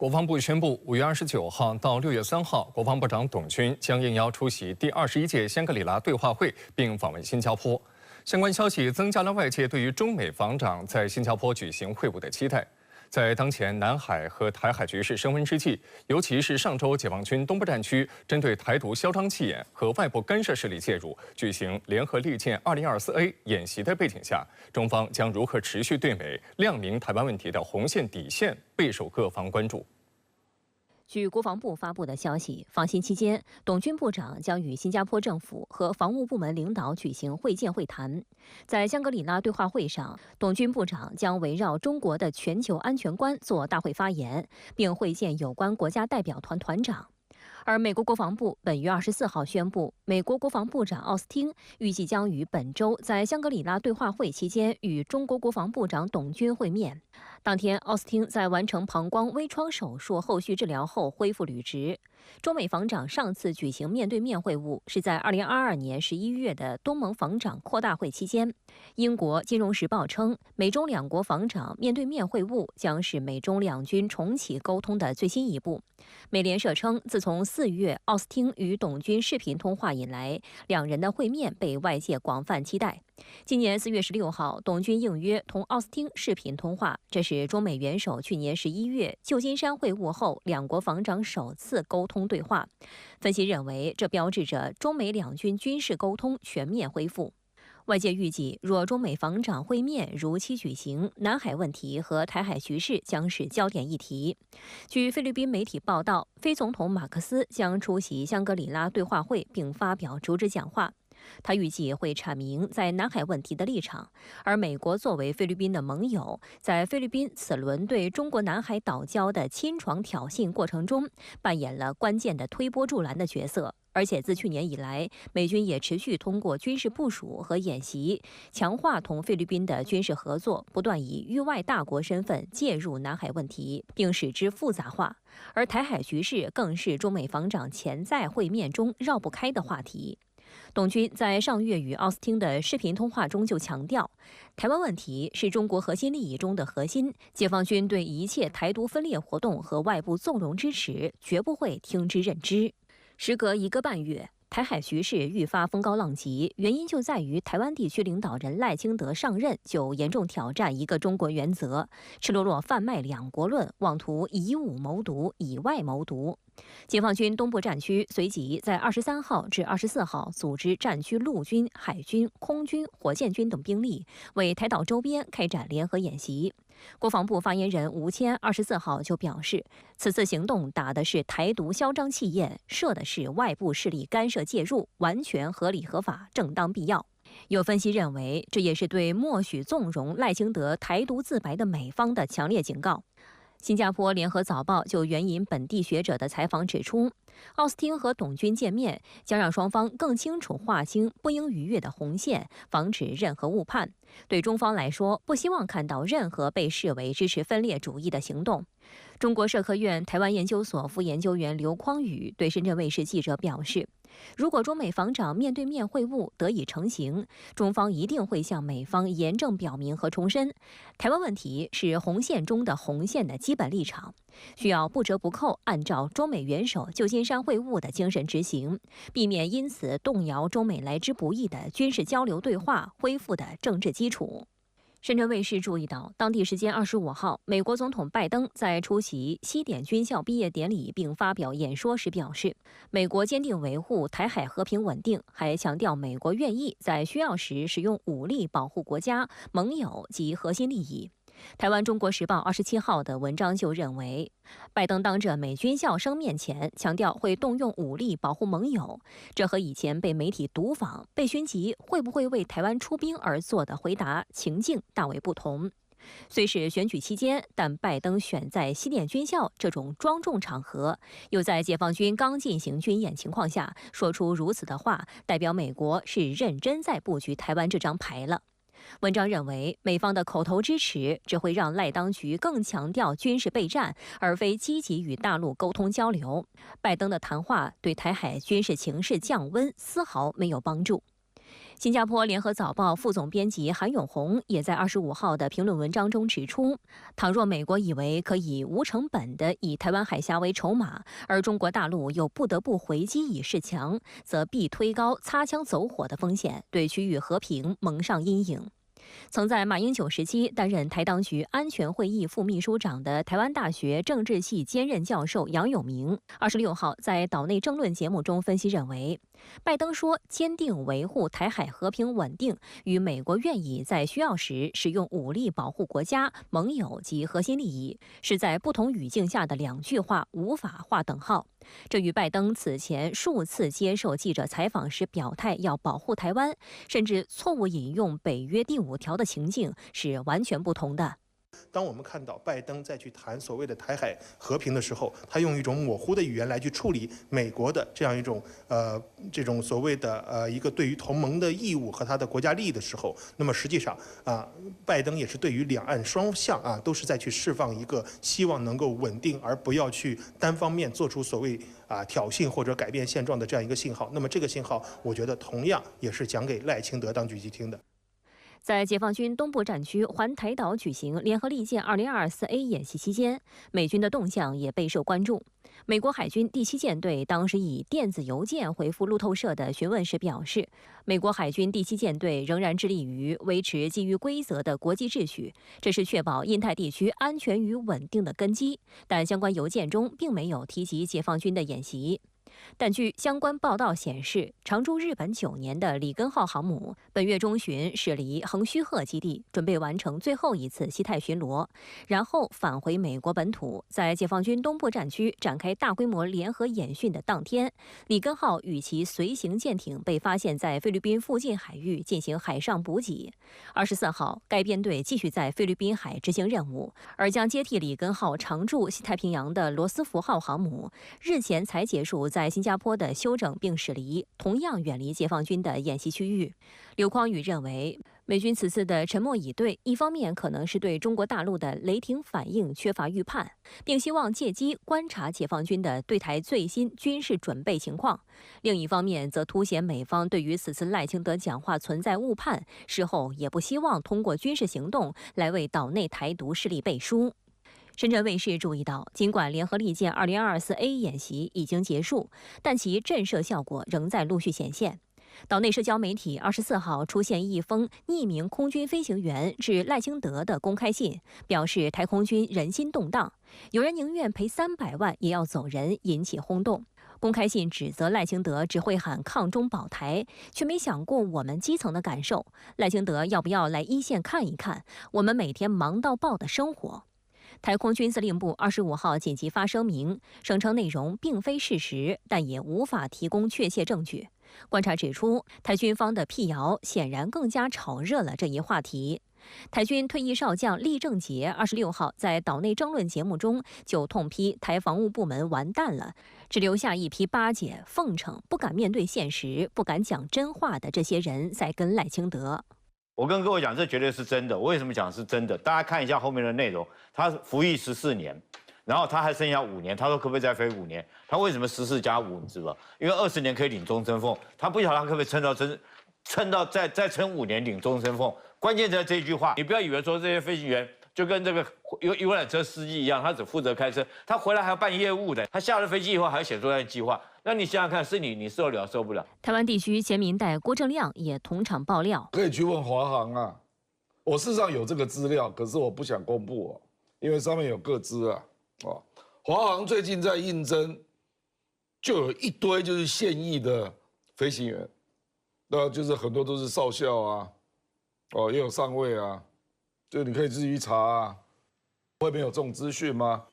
国防部宣布，5月29号到6月3号，国防部长董军将应邀出席第21届香格里拉对话会，并访问新加坡。相关消息增加了外界对于中美防长在新加坡举行会晤的期待。在当前南海和台海局势升温之际，尤其是上周解放军东部战区针对台独嚣张气焰和外部干涉势力介入，举行联合利剑 2024A 演习的背景下，中方将如何持续对美亮明台湾问题的红线底线，备受各方关注。据国防部发布的消息，访新期间，董军部长将与新加坡政府和防务部门领导举行会见会谈。在香格里拉对话会上，董军部长将围绕中国的全球安全观做大会发言，并会见有关国家代表团团长。而美国国防部本月24号宣布，美国国防部长奥斯汀预计将于本周在香格里拉对话会期间与中国国防部长董军会面。当天，奥斯汀在完成膀胱微创手术后续治疗后恢复履职。中美防长上次举行面对面会晤是在2022年11月的东盟防长扩大会期间。英国《金融时报》称，美中两国防长面对面会晤将是美中两军重启沟通的最新一步。美联社称，自从4月奥斯汀与董军视频通话以来，两人的会面被外界广泛期待。今年4月16号，董军应约同奥斯汀视频通话，这是中美元首去年11月旧金山会晤后两国防长首次沟通对话。分析认为，这标志着中美两军军事沟通全面恢复。外界预计，若中美防长会面如期举行，南海问题和台海局势将是焦点议题。据菲律宾媒体报道，菲总统马克思将出席香格里拉对话会并发表主旨讲话。他预计会阐明在南海问题的立场，而美国作为菲律宾的盟友，在菲律宾此轮对中国南海岛礁的侵闯挑衅过程中，扮演了关键的推波助澜的角色。而且自去年以来，美军也持续通过军事部署和演习，强化同菲律宾的军事合作，不断以域外大国身份介入南海问题，并使之复杂化。而台海局势更是中美防长潜在会面中绕不开的话题。董军在上月与奥斯汀的视频通话中就强调，台湾问题是中国核心利益中的核心，解放军对一切台独分裂活动和外部纵容支持绝不会听之任之。时隔1个半月，台海局势愈发风高浪急，原因就在于台湾地区领导人赖清德上任就严重挑战一个中国原则，赤裸裸贩卖两国论，妄图以武谋独，以外谋独。解放军东部战区随即在23号至24号组织战区陆军、海军、空军、火箭军等兵力为台岛周边开展联合演习。国防部发言人吴谦24号就表示，此次行动打的是台独嚣张气焰，射的是外部势力干涉介入，完全合理合法、正当必要。有分析认为，这也是对默许纵容赖清德台独自白的美方的强烈警告。新加坡联合早报就援引本地学者的采访指出，奥斯汀和董军见面将让双方更清楚划清不应逾越的红线，防止任何误判。对中方来说，不希望看到任何被视为支持分裂主义的行动。中国社科院台湾研究所副研究员刘匡宇对深圳卫视记者表示，如果中美防长面对面会晤得以成行，中方一定会向美方严正表明和重申，台湾问题是红线中的红线的基本立场，需要不折不扣按照中美元首旧金山会晤的精神执行，避免因此动摇中美来之不易的军事交流对话恢复的政治基础。深圳卫视注意到，当地时间25号，美国总统拜登在出席西点军校毕业典礼并发表演说时表示，美国坚定维护台海和平稳定，还强调美国愿意在需要时使用武力保护国家、盟友及核心利益。台湾中国时报27号的文章就认为，拜登当着美军校生面前强调会动用武力保护盟友，这和以前被媒体毒访、被询及会不会为台湾出兵而做的回答情境大为不同。虽是选举期间，但拜登选在西点军校这种庄重场合，又在解放军刚进行军演情况下说出如此的话，代表美国是认真在布局台湾这张牌了。文章认为，美方的口头支持只会让赖当局更强调军事备战，而非积极与大陆沟通交流。拜登的谈话对台海军事情势降温丝毫没有帮助。新加坡联合早报副总编辑韩永红也在25号的评论文章中指出，倘若美国以为可以无成本地以台湾海峡为筹码，而中国大陆又不得不回击以示强，则必推高擦枪走火的风险，对区域和平蒙上阴影。曾在马英九时期担任台当局安全会议副秘书长的台湾大学政治系兼任教授杨永明，26号在岛内政论节目中分析认为，拜登说坚定维护台海和平稳定，与美国愿意在需要时使用武力保护国家、盟友及核心利益，是在不同语境下的两句话无法划等号。这与拜登此前数次接受记者采访时表态要保护台湾，甚至错误引用北约第5条的情境是完全不同的。当我们看到拜登再去谈所谓的台海和平的时候，他用一种模糊的语言来去处理美国的这样一种这种所谓的一个对于同盟的义务和他的国家利益的时候，那么实际上拜登也是对于两岸双向都是在去释放一个希望能够稳定，而不要去单方面做出所谓挑衅或者改变现状的这样一个信号。那么这个信号，我觉得同样也是讲给赖清德当局去听的。在解放军东部战区环台岛举行联合利剑2024A 演习期间，美军的动向也备受关注。美国海军第7舰队当时以电子邮件回复路透社的询问时表示，美国海军第7舰队仍然致力于维持基于规则的国际秩序，这是确保印太地区安全与稳定的根基。但相关邮件中并没有提及解放军的演习。但据相关报道显示，常驻日本9年的里根号航母本月中旬驶离横须贺基地，准备完成最后一次西太巡逻，然后返回美国本土。在解放军东部战区展开大规模联合演训的当天，里根号与其随行舰艇被发现在菲律宾附近海域进行海上补给。24号，该编队继续在菲律宾海执行任务，而将接替里根号常驻西太平洋的罗斯福号航母日前才结束在新加坡的休整并驶离，同样远离解放军的演习区域。刘匡宇认为，美军此次的沉默以对，一方面可能是对中国大陆的雷霆反应缺乏预判，并希望借机观察解放军的对台最新军事准备情况；另一方面则凸显美方对于此次赖清德讲话存在误判，事后也不希望通过军事行动来为岛内台独势力背书。深圳卫视注意到，尽管联合利剑2024A 演习已经结束，但其震慑效果仍在陆续显现。岛内社交媒体24号出现一封匿名空军飞行员致赖清德的公开信，表示台空军人心动荡，有人宁愿赔300万也要走人，引起轰动。公开信指责赖清德只会喊抗中保台，却没想过我们基层的感受。赖清德要不要来一线看一看我们每天忙到爆的生活？台空军司令部25号紧急发声明，声称内容并非事实，但也无法提供确切证据。观察指出，台军方的辟谣显然更加炒热了这一话题。台军退役少将厉正杰26号在岛内争论节目中就痛批台防务部门完蛋了，只留下一批巴结、奉承、不敢面对现实、不敢讲真话的这些人在跟赖清德。我跟各位讲，这绝对是真的。我为什么讲是真的？大家看一下后面的内容，他服役14年，然后他还剩下5年，他说可不可以再飞5年？他为什么14+5？你知道吧？因为20年可以领终身俸，他不晓得他可不可以撑到再撑5年领终身俸。关键在这一句话，你不要以为说这些飞行员就跟这个游览车司机一样，他只负责开车，他回来还要办业务的，他下了飞机以后还要写作战计划。那你想想看，是你受得了受不了？台湾地区前民代郭正亮也同场爆料，可以去问华航啊，我事实上有这个资料，可是我不想公布哦，因为上面有个资啊。华航最近在应征，就有一堆就是现役的飞行员，那就是很多都是少校啊，也有上尉啊，就你可以自己查啊，会没有这种资讯吗？